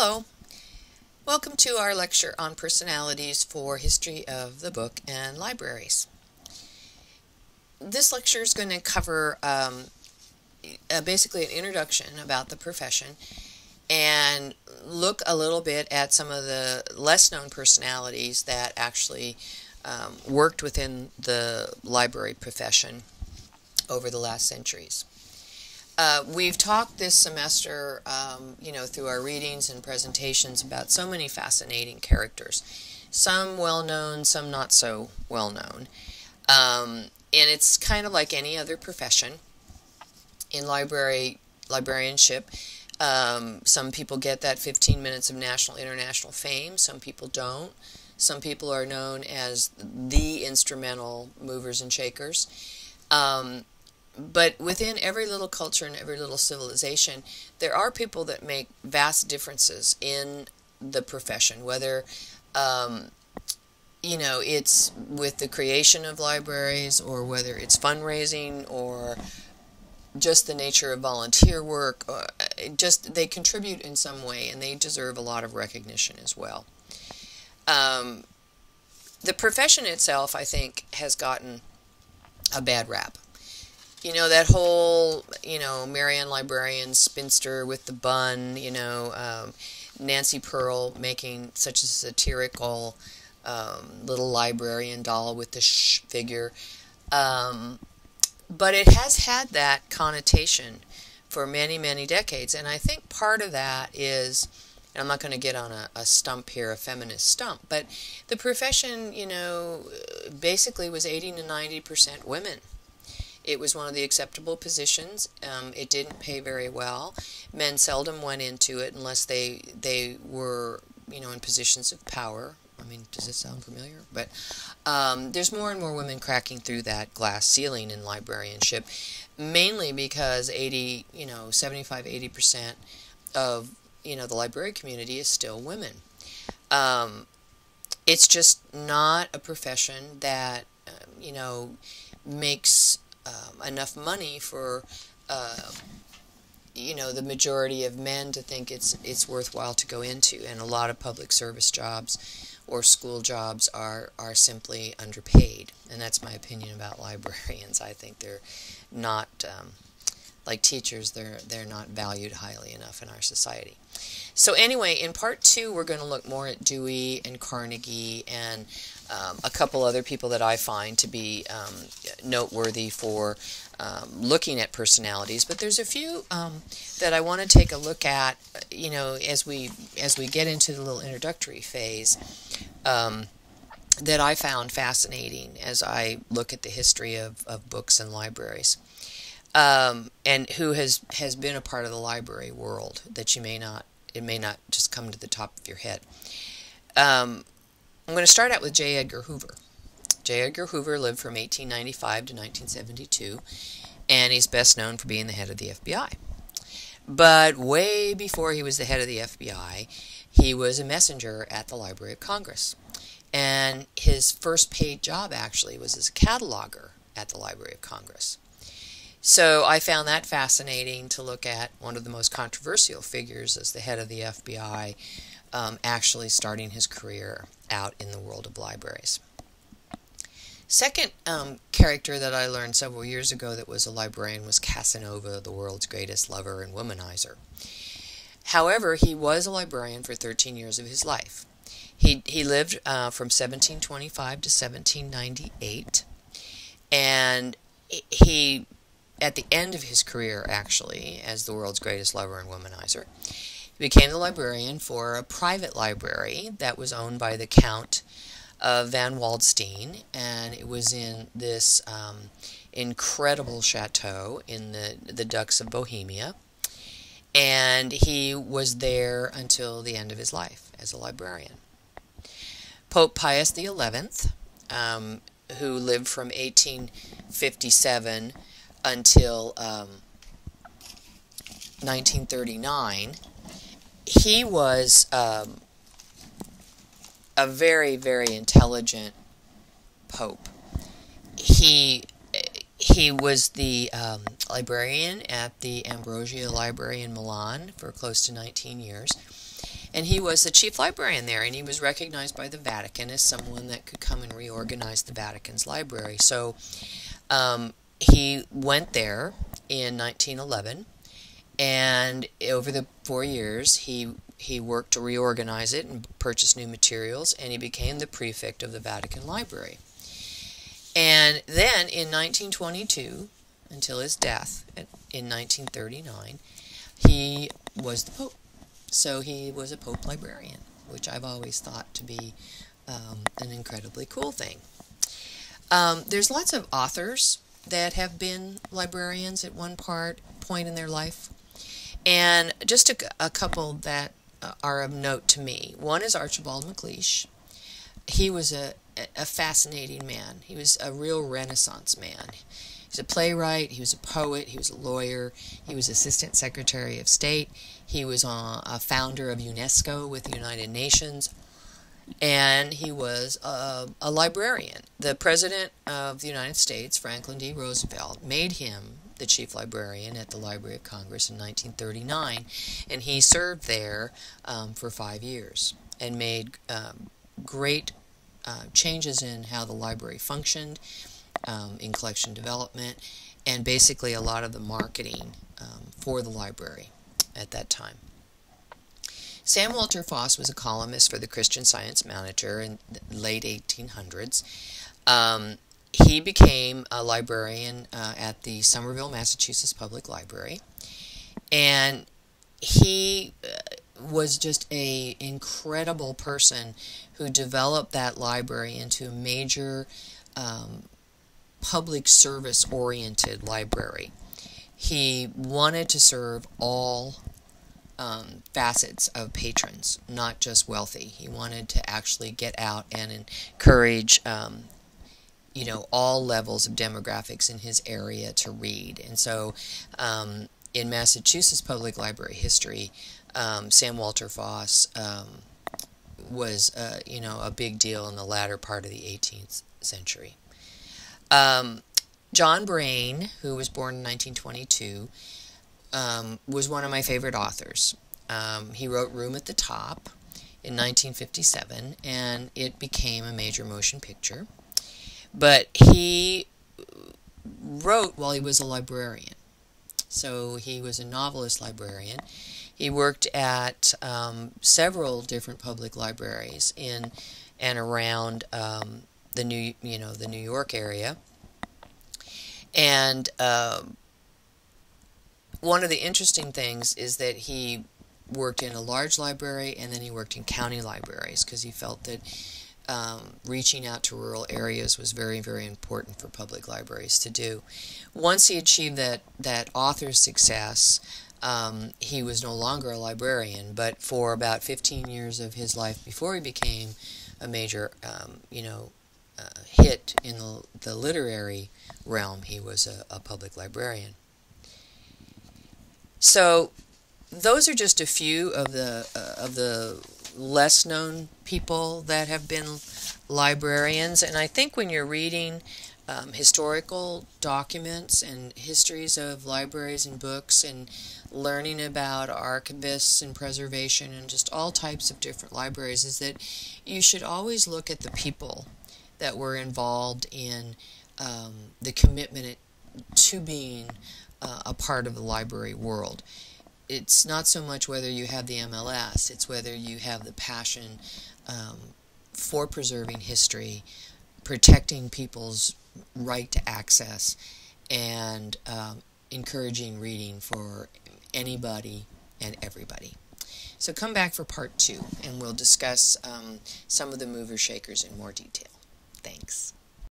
Hello, welcome to our lecture on personalities for history of the book and libraries. This lecture is going to cover basically an introduction about the profession and look a little bit at some of the less known personalities that actually worked within the library profession over the last centuries. We've talked this semester, through our readings and presentations about so many fascinating characters, some well-known, some not so well-known. And it's kind of like any other profession in librarianship. Some people get that 15 minutes of national, international fame. Some people don't. Some people are known as the instrumental movers and shakers. But within every little culture and every little civilization, there are people that make vast differences in the profession, whether, it's with the creation of libraries, or whether it's fundraising, or just the nature of volunteer work. They contribute in some way, and they deserve a lot of recognition as well. The profession itself, I think, has gotten a bad rap. That whole, Marianne Librarian spinster with the bun, Nancy Pearl making such a satirical little librarian doll with the sh figure. But it has had that connotation for many, many decades. And I think part of that is, and I'm not going to get on a stump here, a feminist stump, but the profession, basically was 80 to 90% women. It was one of the acceptable positions. It didn't pay very well. Men seldom went into it unless they were, in positions of power. I mean, does it sound familiar? But there's more and more women cracking through that glass ceiling in librarianship, mainly because 75–80% of, the library community is still women. It's just not a profession that, makes enough money for, the majority of men to think it's worthwhile to go into. And a lot of public service jobs or school jobs are simply underpaid. And that's my opinion about librarians. I think they're not, like teachers, they're not valued highly enough in our society. So anyway, in part 2, we're going to look more at Dewey and Carnegie and a couple other people that I find to be noteworthy for looking at personalities. But there's a few that I want to take a look at, as we get into the little introductory phase, that I found fascinating as I look at the history of books and libraries. And who has been a part of the library world that it may not just come to the top of your head. I'm going to start out with J. Edgar Hoover. J. Edgar Hoover lived from 1895 to 1972, and he's best known for being the head of the FBI. But way before he was the head of the FBI, he was a messenger at the Library of Congress. And his first paid job, actually, was as a cataloger at the Library of Congress. So I found that fascinating to look at one of the most controversial figures as the head of the FBI actually starting his career out in the world of libraries. Second character that I learned several years ago that was a librarian was Casanova, the world's greatest lover and womanizer. However, he was a librarian for 13 years of his life. He lived from 1725 to 1798, and he, at the end of his career, actually, as the world's greatest lover and womanizer, he became the librarian for a private library that was owned by the Count of Van Waldstein, and it was in this incredible chateau in the Ducks of Bohemia, and he was there until the end of his life as a librarian. Pope Pius XI, who lived from 1857 until 1939, he was a very, very intelligent pope. He was the librarian at the Ambrosia Library in Milan for close to 19 years. And he was the chief librarian there, and he was recognized by the Vatican as someone that could come and reorganize the Vatican's library. So he went there in 1911, and over the 4 years he worked to reorganize it and purchase new materials, and he became the prefect of the Vatican Library. And then in 1922, until his death in 1939, he was the Pope. So he was a Pope librarian, which I've always thought to be an incredibly cool thing. There's lots of authors that have been librarians at one point in their life. And just a couple that are of note to me. One is Archibald MacLeish. He was a fascinating man. He was a real Renaissance man. He was a playwright, he was a poet, he was a lawyer, he was Assistant Secretary of State, he was a founder of UNESCO with the United Nations, and he was a librarian. The President of the United States, Franklin D. Roosevelt, made him the chief librarian at the Library of Congress in 1939, and he served there for 5 years and made great changes in how the library functioned, in collection development, and basically a lot of the marketing for the library at that time. Sam Walter Foss was a columnist for the Christian Science Manager in the late 1800s. He became a librarian at the Somerville, Massachusetts Public Library, and he was just an incredible person who developed that library into a major public service-oriented library. He wanted to serve all facets of patrons, not just wealthy. He wanted to actually get out and encourage all levels of demographics in his area to read. And so in Massachusetts public library history, Sam Walter Foss was a big deal in the latter part of the 18th century. John Braine, who was born in 1922, was one of my favorite authors. He wrote Room at the Top in 1957, and it became a major motion picture. But he wrote while he was a librarian. So he was a novelist librarian. He worked at several different public libraries in and around the New York area. And one of the interesting things is that he worked in a large library, and then he worked in county libraries because he felt that reaching out to rural areas was very, very important for public libraries to do. Once he achieved that author's success, he was no longer a librarian, but for about 15 years of his life before he became a major hit in the literary realm, he was a public librarian. So those are just a few of the less known people that have been librarians, and I think when you're reading historical documents and histories of libraries and books and learning about archivists and preservation and just all types of different libraries, is that you should always look at the people that were involved in the commitment to being a part of the library world. It's not so much whether you have the MLS, it's whether you have the passion for preserving history, protecting people's right to access, and encouraging reading for anybody and everybody. So come back for part 2, and we'll discuss some of the movers shakers in more detail. Thanks.